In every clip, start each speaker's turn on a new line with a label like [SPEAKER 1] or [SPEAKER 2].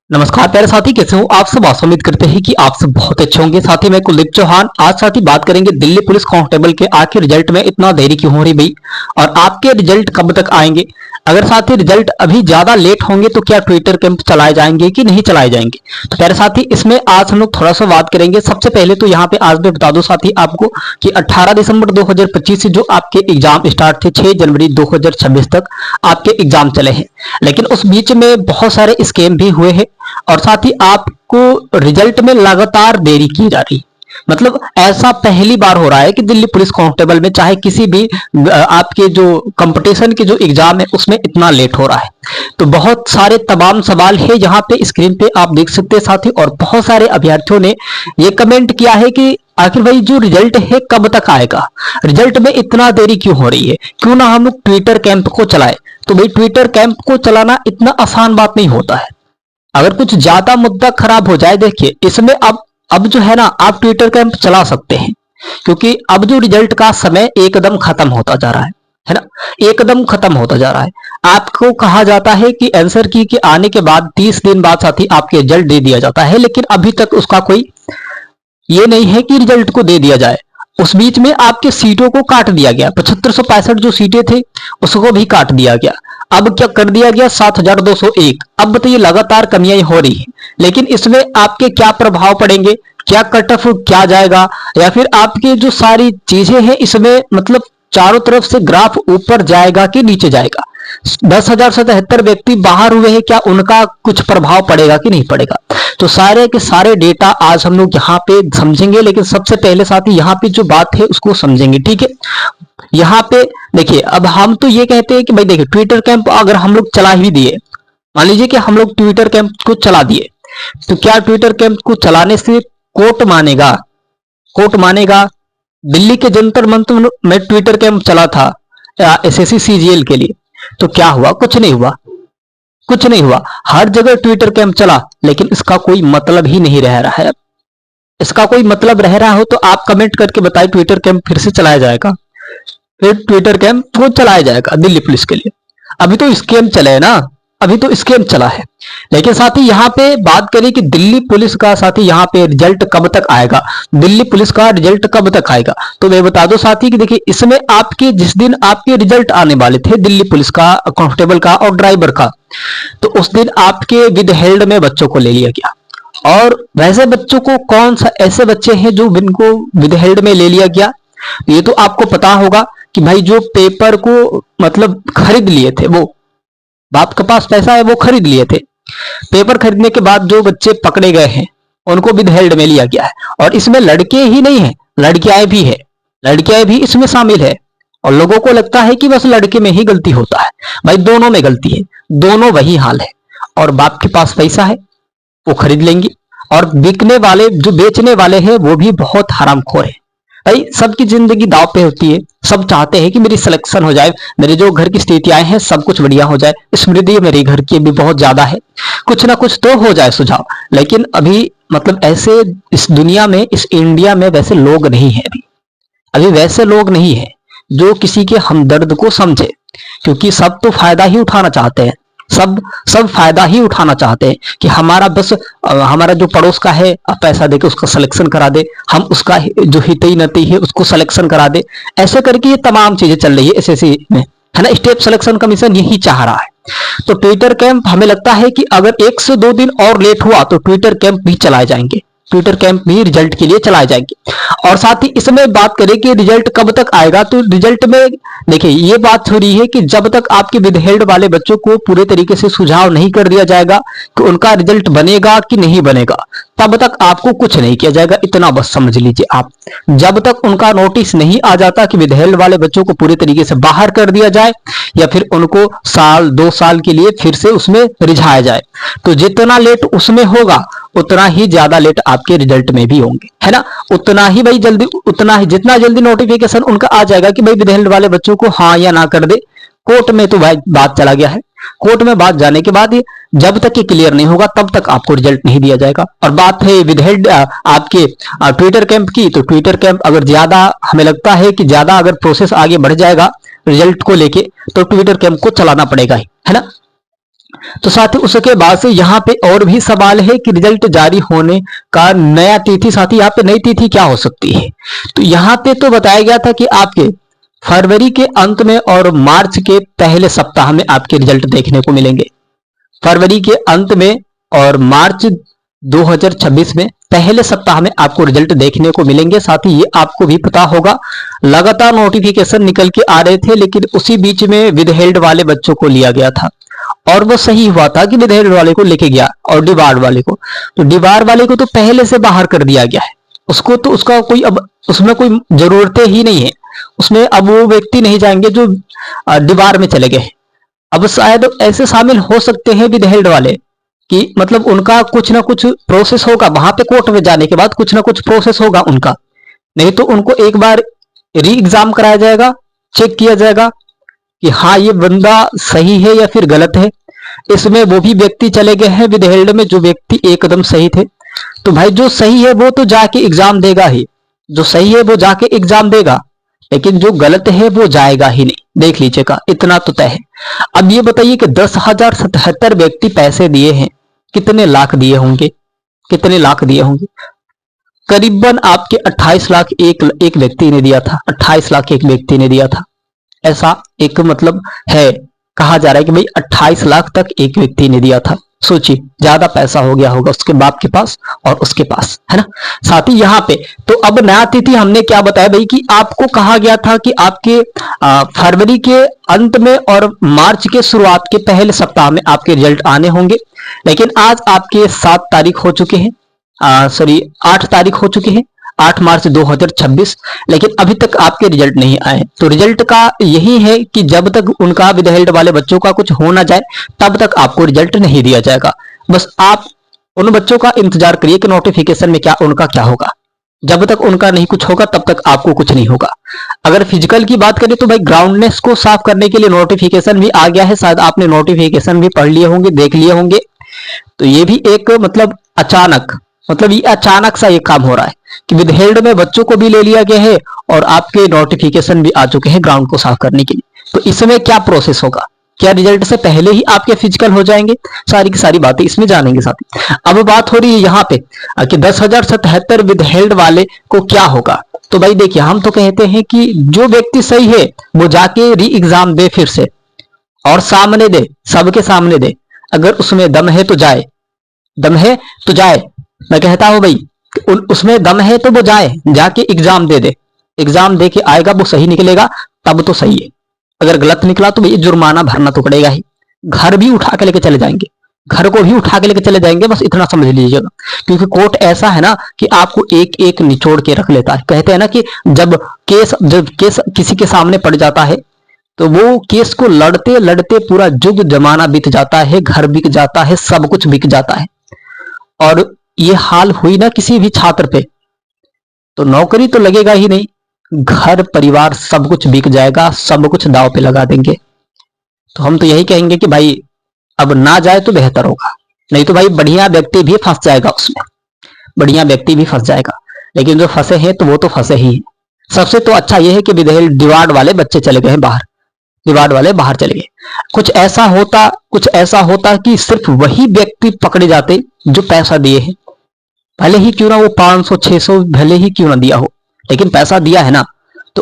[SPEAKER 1] नमस्कार प्यारे साथी, कैसे हो आप सब। आशा उम्मीद करते हैं कि आप सब बहुत अच्छे होंगे। साथी मैं कुलदीप चौहान। आज साथी बात करेंगे दिल्ली पुलिस कांस्टेबल के आखिर रिजल्ट में इतना देरी क्यों हो रही भाई, और आपके रिजल्ट कब तक आएंगे। अगर साथी रिजल्ट अभी ज्यादा लेट होंगे तो क्या ट्विटर कैंप चलाए जाएंगे कि नहीं चलाए जाएंगे। तो प्यारे साथी इसमें आज हम लोग थोड़ा सा बात करेंगे। सबसे पहले तो यहाँ पे आज मैं बता दूं साथी आपको कि 18 दिसंबर 2025 से जो आपके एग्जाम स्टार्ट थे 6 जनवरी 2026 तक आपके एग्जाम चले हैं, लेकिन उस बीच में बहुत सारे स्कैम भी हुए हैं और साथ ही आपको रिजल्ट में लगातार देरी की जा रही। मतलब ऐसा पहली बार हो रहा है कि दिल्ली पुलिस कांस्टेबल में चाहे किसी भी आपके जो कंपटीशन के जो एग्जाम है उसमें इतना लेट हो रहा है। तो बहुत सारे तमाम सवाल है यहाँ पे स्क्रीन पे आप देख सकते हैं साथी, और बहुत सारे अभ्यर्थियों ने ये कमेंट किया है कि आखिर भाई जो रिजल्ट है कब तक आएगा, रिजल्ट में इतना देरी क्यों हो रही है, क्यों ना हम लोग ट्विटर कैंप को चलाए। तो भाई ट्विटर कैंप को चलाना इतना आसान बात नहीं होता है। अगर कुछ ज्यादा मुद्दा खराब हो जाए, देखिए इसमें अब जो है ना आप ट्विटर कैंप चला सकते हैं, क्योंकि अब जो रिजल्ट का समय एकदम खत्म होता जा रहा है ना, एकदम खत्म होता जा रहा है। आपको कहा जाता है कि आंसर की के आने के बाद 30 दिन बाद साथी आपके रिजल्ट दे दिया जाता है, लेकिन अभी तक उसका कोई ये नहीं है कि रिजल्ट को दे दिया जाए। उस बीच में आपके सीटों को काट दिया गया, 7565 जो सीटें थे उसको भी काट दिया गया। अब क्या कर दिया गया, 7201। अब बताइए लगातार कमियां हो रही है, लेकिन इसमें आपके क्या प्रभाव पड़ेंगे, क्या कट ऑफ क्या जाएगा, या फिर आपकी जो सारी चीजें हैं इसमें मतलब चारों तरफ से ग्राफ ऊपर जाएगा कि नीचे जाएगा। 10,077 व्यक्ति बाहर हुए हैं, क्या उनका कुछ प्रभाव पड़ेगा कि नहीं पड़ेगा। तो सारे के सारे डेटा आज हम लोग यहाँ पे समझेंगे, लेकिन सबसे पहले साथी यहाँ पे जो बात है उसको समझेंगे, ठीक है। यहाँ पे देखिए, अब हम तो ये कहते हैं कि भाई देखिए ट्विटर कैंप अगर हम लोग चला ही दिए, मान लीजिए कि हम लोग ट्विटर कैंप को चला दिए, तो क्या ट्विटर कैंप को चलाने से कोर्ट मानेगा, कोर्ट मानेगा। दिल्ली के जंतर मंतर में ट्विटर कैंप चला था एसएससी सीजीएल के लिए, तो क्या हुआ, कुछ नहीं हुआ, कुछ नहीं हुआ। हर जगह ट्विटर कैंप चला, लेकिन इसका कोई मतलब ही नहीं रह रहा है। इसका कोई मतलब रह रहा हो तो आप कमेंट करके बताएं, ट्विटर कैंप फिर से चलाया जाएगा, फिर ट्विटर कैंप को चलाया जाएगा दिल्ली पुलिस के लिए। अभी तो स्कैम चले है ना, अभी तो स्कैम चला है। लेकिन साथ ही यहाँ पे बात करें कि दिल्ली पुलिस का साथी यहाँ पे रिजल्ट कब तक आएगा, दिल्ली पुलिस का रिजल्ट कब तक आएगा। तो मैं बता दूं साथी कि देखिए इसमें आपके जिस दिन आपके रिजल्ट आने वाले थे दिल्ली पुलिस का, कांस्टेबल का और ड्राइवर का, तो उस दिन आपके विद हेल्ड में बच्चों को ले लिया गया। और वैसे बच्चों को कौन सा ऐसे बच्चे हैं जो जिनको विद हेल्ड में ले लिया गया, ये तो आपको पता होगा कि भाई जो पेपर को मतलब खरीद लिए थे, वो बाप के पास पैसा है वो खरीद लिए थे। पेपर खरीदने के बाद जो बच्चे पकड़े गए हैं उनको विद हेल्ड में लिया गया है। और इसमें लड़के ही नहीं है, लड़कियां भी है, लड़कियां भी इसमें शामिल है। और लोगों को लगता है कि बस लड़के में ही गलती होता है, भाई दोनों में गलती है, दोनों वही हाल है। और बाप के पास पैसा है वो खरीद लेंगे, और बिकने वाले जो बेचने वाले हैं वो भी बहुत हरामखोर है। भाई सबकी जिंदगी दांव पे होती है, सब चाहते हैं कि मेरी सिलेक्शन हो जाए, मेरे जो घर की स्थितियां हैं सब कुछ बढ़िया हो जाए, स्मृति मेरे घर की भी बहुत ज्यादा है, कुछ ना कुछ तो हो जाए सुझाव। लेकिन अभी मतलब ऐसे इस दुनिया में, इस इंडिया में वैसे लोग नहीं है, अभी अभी वैसे लोग नहीं है जो किसी के हमदर्द को समझे, क्योंकि सब तो फायदा ही उठाना चाहते हैं, सब सब फायदा ही उठाना चाहते हैं कि हमारा बस हमारा जो पड़ोस का है पैसा देके उसका सिलेक्शन करा दे, हम उसका जो हितई नती है उसको सिलेक्शन करा दे। ऐसे करके ये तमाम चीजें चल रही है एसएससी में, है ना। स्टेट सिलेक्शन कमीशन यही चाह रहा है। तो ट्विटर कैंप हमें लगता है कि अगर 1 से 2 दिन और लेट हुआ तो ट्विटर कैंप भी चलाए जाएंगे, ट्विटर कैंप भी रिजल्ट के लिए चलाए जाएंगे। और साथ ही इसमें बात करें कि रिजल्ट कब तक आएगा, तो रिजल्ट में देखिए ये बात हो रही है कि जब तक आपके विदहेल्ड वाले बच्चों को पूरे तरीके से सुझाव नहीं कर दिया जाएगा कि उनका रिजल्ट बनेगा कि नहीं बनेगा, तब तक आपको कुछ नहीं किया जाएगा। इतना बस समझ लीजिए आप, जब तक उनका नोटिस नहीं आ जाता कि विदहेल्ड वाले बच्चों को पूरे तरीके से बाहर कर दिया जाए या फिर उनको साल 2 साल के लिए फिर से उसमें रिझाया जाए, तो जितना लेट उसमें होगा उतना ही ज्यादा लेट आपके रिजल्ट में भी होंगे, है ना। उतना ही भाई जल्दी, उतना ही जितना जल्दी नोटिफिकेशन उनका आ जाएगा कि भाई विदहेल्ड वाले बच्चों को हाँ या ना कर दे, कोर्ट में तो भाई बात चला गया है। कोर्ट में बात जाने के बाद जब तक ये क्लियर नहीं होगा तब तक आपको रिजल्ट नहीं दिया जाएगा। और बात है विदहेल्ड आपके ट्विटर कैंप की, तो ट्विटर कैंप अगर ज्यादा हमें लगता है कि ज्यादा अगर प्रोसेस आगे बढ़ जाएगा रिजल्ट को लेके, तो ट्विटर कैंप को चलाना पड़ेगा ही, है ना। तो साथ ही उसके बाद से यहाँ पे और भी सवाल है कि रिजल्ट जारी होने का नया तिथि, साथ ही यहाँ पे नई तिथि क्या हो सकती है। तो यहाँ पे तो बताया गया था कि आपके फरवरी के अंत में और मार्च के पहले सप्ताह में आपके रिजल्ट देखने को मिलेंगे। फरवरी के अंत में और मार्च 2026 में पहले सप्ताह में आपको रिजल्ट देखने को मिलेंगे। साथ ही ये आपको भी पता होगा, लगातार नोटिफिकेशन निकल के आ रहे थे, लेकिन उसी बीच में विदहेल्ड वाले बच्चों को लिया गया था और वो सही हुआ था कि विदहेल्ड वाले को लेके गया और डिबार वाले को, तो डिबार वाले को तो पहले से बाहर कर दिया गया है। उसको तो उसका कोई अब उसमें कोई जरूरत ही नहीं है, उसमें अब वो व्यक्ति नहीं जाएंगे जो डिबार में चले गए। अब शायद ऐसे शामिल हो सकते हैं विदहेल्ड वाले कि मतलब उनका कुछ ना कुछ प्रोसेस होगा, वहां पे कोर्ट में जाने के बाद कुछ ना कुछ प्रोसेस होगा उनका, नहीं तो उनको एक बार री एग्जाम कराया जाएगा, चेक किया जाएगा कि हाँ ये बंदा सही है या फिर गलत है। इसमें वो भी व्यक्ति चले गए हैं विदहेल्ड में जो व्यक्ति एकदम सही थे। तो भाई जो सही है वो तो जाके एग्जाम देगा ही, जो सही है वो जाके एग्जाम देगा, लेकिन जो गलत है वो जाएगा ही नहीं, देख लीजिएगा, इतना तो तय है। अब ये बताइए कि 10,077 व्यक्ति पैसे दिए हैं, कितने लाख दिए होंगे, कितने लाख दिए होंगे? करीबन आपके 28 लाख एक व्यक्ति ने दिया था, 28 लाख एक व्यक्ति ने दिया था, ऐसा एक मतलब है, कहा जा रहा है कि भाई 28 लाख तक एक व्यक्ति ने दिया था। सोचिए ज्यादा पैसा हो गया होगा उसके बाप के पास और उसके पास, है ना। साथ ही यहाँ पे तो अब नया तिथि हमने क्या बताया भाई कि आपको कहा गया था कि आपके फरवरी के अंत में और मार्च के शुरुआत के पहले सप्ताह में आपके रिजल्ट आने होंगे, लेकिन आज आपके 7 तारीख हो चुके हैं, सॉरी 8 तारीख हो चुके हैं, 8 मार्च 2026, लेकिन अभी तक आपके रिजल्ट नहीं आए। तो रिजल्ट का यही है कि जब तक उनका विदहेल्ड वाले बच्चों का कुछ हो ना जाए तब तक आपको रिजल्ट नहीं दिया जाएगा। बस आप उन बच्चों का इंतजार करिए कि नोटिफिकेशन में क्या उनका क्या होगा। जब तक उनका नहीं कुछ होगा तब तक आपको कुछ नहीं होगा। अगर फिजिकल की बात करें तो भाई ग्राउंडनेस को साफ करने के लिए नोटिफिकेशन भी आ गया है, शायद आपने नोटिफिकेशन भी पढ़ लिए होंगे, देख लिए होंगे। तो ये भी एक मतलब अचानक, मतलब ये अचानक सा ये काम हो रहा है कि विदहेल्ड में बच्चों को भी ले लिया गया है और आपके नोटिफिकेशन भी आ चुके हैं ग्राउंड को साफ करने के लिए। तो इसमें क्या प्रोसेस होगा, क्या रिजल्ट से पहले ही आपके फिजिकल हो जाएंगे, सारी की सारी बातें इसमें जानेंगे साथी। अब बात हो रही है यहाँ पे कि 10,077 विदहेल्ड वाले को क्या होगा। तो भाई देखिए, हम तो कहते हैं कि जो व्यक्ति सही है वो जाके री एग्जाम दे फिर से, और सामने दे, सबके सामने दे, अगर उसमें दम है तो जाए, दम है तो जाए। मैं कहता हूं भाई उसमें दम है तो वो जाए, जाके एग्जाम दे दे, एग्जाम दे के आएगा, वो सही निकलेगा तब तो सही है, अगर गलत निकला तो भाई जुर्माना भरना तो पड़ेगा ही। घर भी उठा के लेके चले जाएंगे, घर को भी उठा के लेके चले जाएंगे, बस इतना समझ लीजिएगा। क्योंकि कोर्ट ऐसा है ना कि आपको एक एक निचोड़ के रख लेता है। कहते हैं ना कि जब केस किसी के सामने पड़ जाता है तो वो केस को लड़ते लड़ते पूरा जुग जमाना बीत जाता है, घर बिक जाता है, सब कुछ बिक जाता है। और ये हाल हुई ना किसी भी छात्र पे तो नौकरी तो लगेगा ही नहीं, घर परिवार सब कुछ बिक जाएगा, सब कुछ दांव पे लगा देंगे। तो हम तो यही कहेंगे कि भाई अब ना जाए तो बेहतर होगा, नहीं तो भाई बढ़िया व्यक्ति भी फंस जाएगा उसमें, बढ़िया व्यक्ति भी फंस जाएगा। लेकिन जो फंसे हैं तो वो तो फंसे ही हैं। सबसे तो अच्छा यह है कि विदेश डिवार्ड वाले बच्चे चले गए बाहर, डिवार्ड वाले बाहर चले गए। कुछ ऐसा होता कि सिर्फ वही व्यक्ति पकड़े जाते जो पैसा दिए हैं, भले ही क्यों ना वो 500 600 भले ही क्यों ना दिया हो, लेकिन पैसा दिया है ना। तो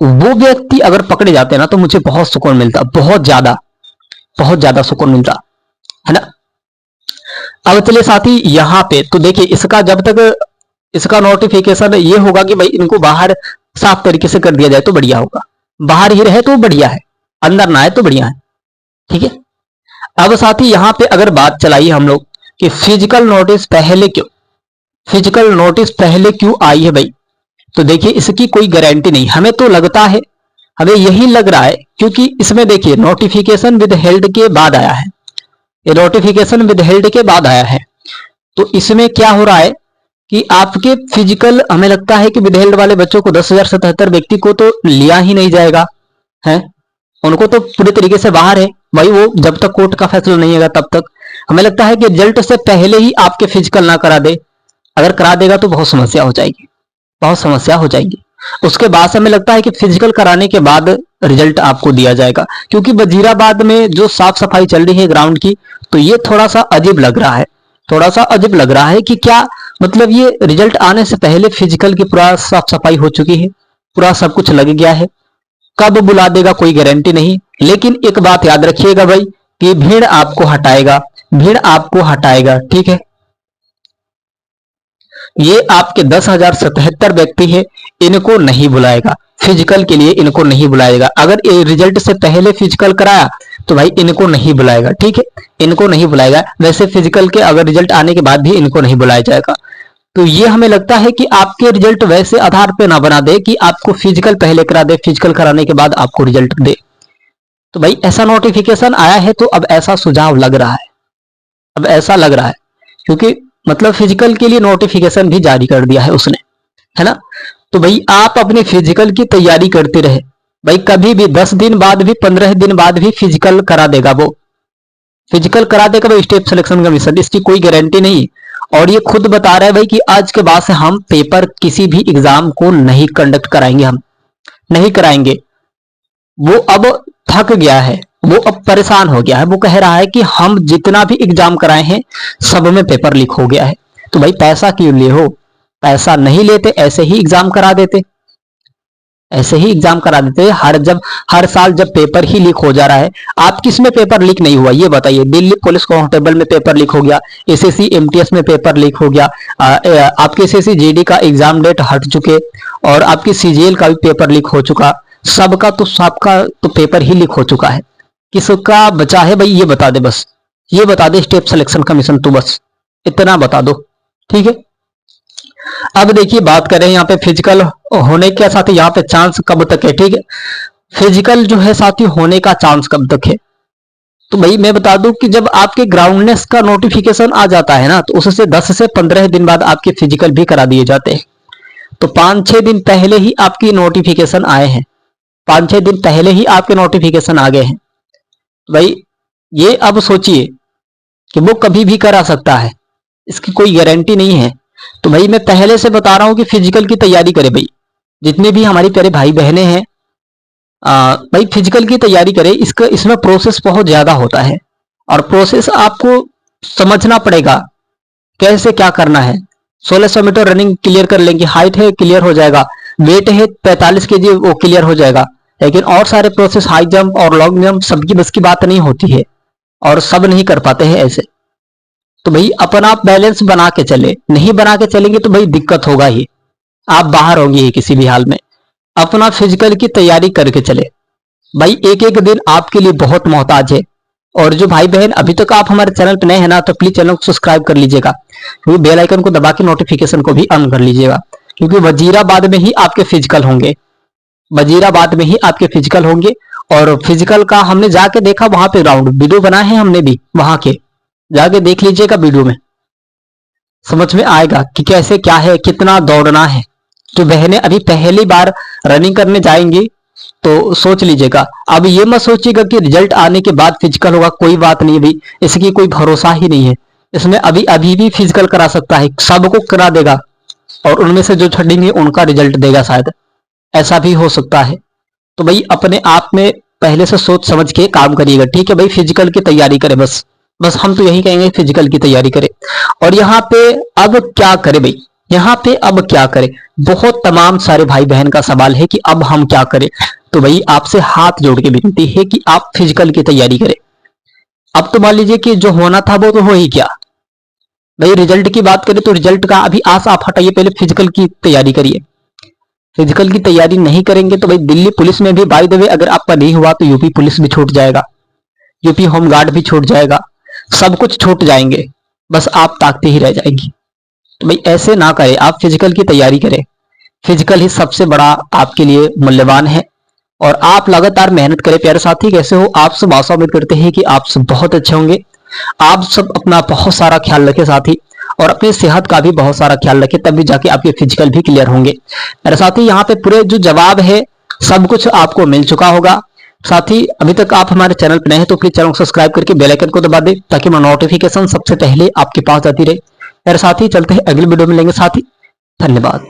[SPEAKER 1] वो व्यक्ति अगर पकड़े जाते ना तो मुझे बहुत सुकून मिलता, बहुत ज्यादा सुकून मिलता, है ना। अब चलिए साथी यहाँ पे तो देखिए, इसका जब तक इसका नोटिफिकेशन ये होगा कि भाई इनको बाहर साफ तरीके से कर दिया जाए तो बढ़िया होगा, बाहर ही रहे तो बढ़िया है, अंदर ना आए तो बढ़िया है, ठीक है। अब साथी यहाँ पे अगर बात चलाई हम लोग कि फिजिकल नोटिस पहले क्यों आई है भाई, तो देखिए इसकी कोई गारंटी नहीं, हमें तो लगता है, हमें यही लग रहा है क्योंकि इसमें देखिए नोटिफिकेशन विद हेल्ड के बाद आया है, ये नोटिफिकेशन विद हेल्ड के बाद आया है। तो इसमें क्या हो रहा है कि आपके फिजिकल, हमें लगता है कि विद हेल्ड वाले बच्चों को 10,077 व्यक्ति को तो लिया ही नहीं जाएगा, है उनको तो पूरी तरीके से बाहर है भाई, वो जब तक कोर्ट का फैसला नहीं आएगा तब तक। हमें लगता है कि रिजल्ट से पहले ही आपके फिजिकल ना करा दे, अगर करा देगा तो बहुत समस्या हो जाएगी, बहुत समस्या हो जाएगी। उसके बाद से हमें लगता है कि फिजिकल कराने के बाद रिजल्ट आपको दिया जाएगा, क्योंकि वजीराबाद में जो साफ सफाई चल रही है ग्राउंड की, तो ये थोड़ा सा अजीब लग रहा है। थोड़ा सा अजीब लग रहा है कि क्या मतलब ये रिजल्ट आने से पहले फिजिकल की पूरा साफ सफाई हो चुकी है, पूरा सब कुछ लग गया है। कब बुला देगा कोई गारंटी नहीं, लेकिन एक बात याद रखिएगा भाई कि भीड़ आपको हटाएगा, भीड़ आपको हटाएगा, ठीक है। ये आपके 10,077 व्यक्ति है, इनको नहीं बुलाएगा फिजिकल के लिए, इनको नहीं बुलाएगा। अगर ये रिजल्ट से पहले फिजिकल कराया तो भाई इनको नहीं बुलाएगा, ठीक है, इनको नहीं बुलाएगा। वैसे फिजिकल के अगर रिजल्ट आने के बाद भी इनको नहीं बुलाया जाएगा। तो ये हमें लगता है कि आपके रिजल्ट वैसे आधार पे ना बना दे कि आपको फिजिकल पहले करा दे, फिजिकल कराने के बाद आपको रिजल्ट दे। तो भाई ऐसा नोटिफिकेशन आया है, तो अब ऐसा सुझाव लग रहा है, अब ऐसा लग रहा है, क्योंकि मतलब फिजिकल के लिए नोटिफिकेशन भी जारी कर दिया है उसने, है ना। तो भाई आप अपनी फिजिकल की तैयारी करते रहे। भाई कभी भी 10 दिन बाद भी 15 दिन बाद भी फिजिकल करा देगा, वो फिजिकल करा देगा भाई स्टेप सिलेक्शन कमीशन, इसकी कोई गारंटी नहीं। और ये खुद बता रहा है भाई कि आज के बाद से हम पेपर किसी भी एग्जाम को नहीं कंडक्ट कराएंगे, हम नहीं कराएंगे। वो अब थक गया है, वो अब परेशान हो गया है। वो कह रहा है कि हम जितना भी एग्जाम कराए हैं सब में पेपर लीक हो गया है। तो भाई पैसा क्यों लिए हो, पैसा नहीं लेते, ऐसे ही एग्जाम करा देते, ऐसे ही एग्जाम करा देते। हर साल जब पेपर ही लीक हो जा रहा है, आप किस में पेपर लीक नहीं हुआ ये बताइए। दिल्ली पुलिस कांस्टेबल में पेपर लीक हो गया, एसएससी एमटीएस में पेपर लीक हो गया, आपके एसएससी जीडी का एग्जाम डेट हट चुके, और आपकी सीजीएल का भी पेपर लीक हो चुका। सबका तो पेपर ही लीक हो चुका है, किसका बचा है भाई ये बता दे, बस ये बता दे स्टेप सिलेक्शन कमीशन, तो बस इतना बता दो, ठीक है। अब देखिए बात करें यहाँ पे फिजिकल होने के साथ यहाँ पे चांस कब तक है, ठीक है। फिजिकल जो है साथी होने का चांस कब तक है, तो भाई मैं बता दूं कि जब आपके ग्राउंडनेस का नोटिफिकेशन आ जाता है ना, तो उससे 10 से 15 दिन बाद आपके फिजिकल भी करा दिए जाते हैं। तो 5-6 दिन पहले ही आपकी नोटिफिकेशन आए हैं, 5-6 दिन पहले ही आपके नोटिफिकेशन आ गए हैं। भाई ये अब सोचिए कि वो कभी भी करा सकता है, इसकी कोई गारंटी नहीं है। तो भाई मैं पहले से बता रहा हूं कि फिजिकल की तैयारी करें भाई, जितने भी हमारी प्यारे भाई बहनें हैं, भाई फिजिकल की तैयारी करें। इसमें प्रोसेस बहुत ज्यादा होता है, और प्रोसेस आपको समझना पड़ेगा कैसे क्या करना है। 1600 मीटर रनिंग क्लियर कर लेंगे, हाइट है क्लियर हो जाएगा, वेट है 45 kg वो क्लियर हो जाएगा। लेकिन और सारे प्रोसेस हाई जंप और लॉन्ग जंप सबकी बस की बात नहीं होती है, और सब नहीं कर पाते हैं ऐसे। तो भाई अपना बैलेंस बना के चले, नहीं बना के चलेंगे तो भाई दिक्कत होगा ही, आप बाहर होंगे ही किसी भी हाल में। अपना फिजिकल की तैयारी करके चले भाई, एक एक दिन आपके लिए बहुत मोहताज है। और जो भाई बहन अभी तक आप हमारे चैनल पर नए हैं ना, तो प्लीज चैनल को सब्सक्राइब कर लीजिएगा, क्योंकि बेल आइकन को दबा के नोटिफिकेशन को भी ऑन कर लीजिएगा, क्योंकि वजीराबाद में ही आपके फिजिकल होंगे, वजीराबाद में ही आपके फिजिकल होंगे। और फिजिकल का हमने जाके देखा, वहां पे ग्राउंड वीडियो बनाए हैं हमने भी, वहां के जाके देख लीजिएगा, वीडियो में समझ में आएगा कि कैसे क्या है, कितना दौड़ना है। जो बहनें अभी पहली बार रनिंग करने जाएंगी तो सोच लीजिएगा। अब ये मत सोचिएगा कि रिजल्ट आने के बाद फिजिकल होगा, कोई बात नहीं भाई, इसकी कोई भरोसा ही नहीं है। इसमें अभी अभी भी फिजिकल करा सकता है, सबको करा देगा, और उनमें से जो छड़ेंगे उनका रिजल्ट देगा शायद, ऐसा भी हो सकता है। तो भाई अपने आप में पहले से सोच समझ के काम करिएगा, ठीक है भाई। फिजिकल की तैयारी करें, बस बस हम तो यही कहेंगे फिजिकल की तैयारी करें। और यहाँ पे अब क्या करें भाई, यहाँ पे अब क्या करें, बहुत तमाम सारे भाई बहन का सवाल है कि अब हम क्या करें। तो भाई आपसे हाथ जोड़ के विनती है कि आप फिजिकल की तैयारी करें। अब तो मान लीजिए कि जो होना था वो तो हो ही क्या भाई। रिजल्ट की बात करें तो रिजल्ट का अभी आस आप हटाइए, पहले फिजिकल की तैयारी करिए। फिजिकल की तैयारी नहीं करेंगे तो भाई दिल्ली पुलिस में भी बाय द वे अगर आपका नहीं हुआ तो यूपी पुलिस भी छूट जाएगा, यूपी होमगार्ड भी छूट जाएगा, सब कुछ छूट जाएंगे, बस आप ताकते ही रह जाएंगी। तो भाई ऐसे ना करें, आप फिजिकल की तैयारी करें। फिजिकल ही सबसे बड़ा आपके लिए मूल्यवान है, और आप लगातार मेहनत करें। प्यारे साथी कैसे हो आप सब, आशा उम्मीद करते हैं कि आप सब बहुत अच्छे होंगे। आप सब अपना बहुत सारा ख्याल रखें साथी, और अपनी सेहत का भी बहुत सारा ख्याल रखें, तभी जाके आपके फिजिकल भी क्लियर होंगे। मेरे साथी यहाँ पे पूरे जो जवाब है सब कुछ आपको मिल चुका होगा। साथी अभी तक आप हमारे चैनल पर नए हैं तो प्लीज चैनल को सब्सक्राइब करके बेल आइकन को दबा दें, ताकि नोटिफिकेशन सबसे पहले आपके पास आती रहे। मेरे साथी चलते हैं अगले वीडियो में, लेंगे साथी, धन्यवाद।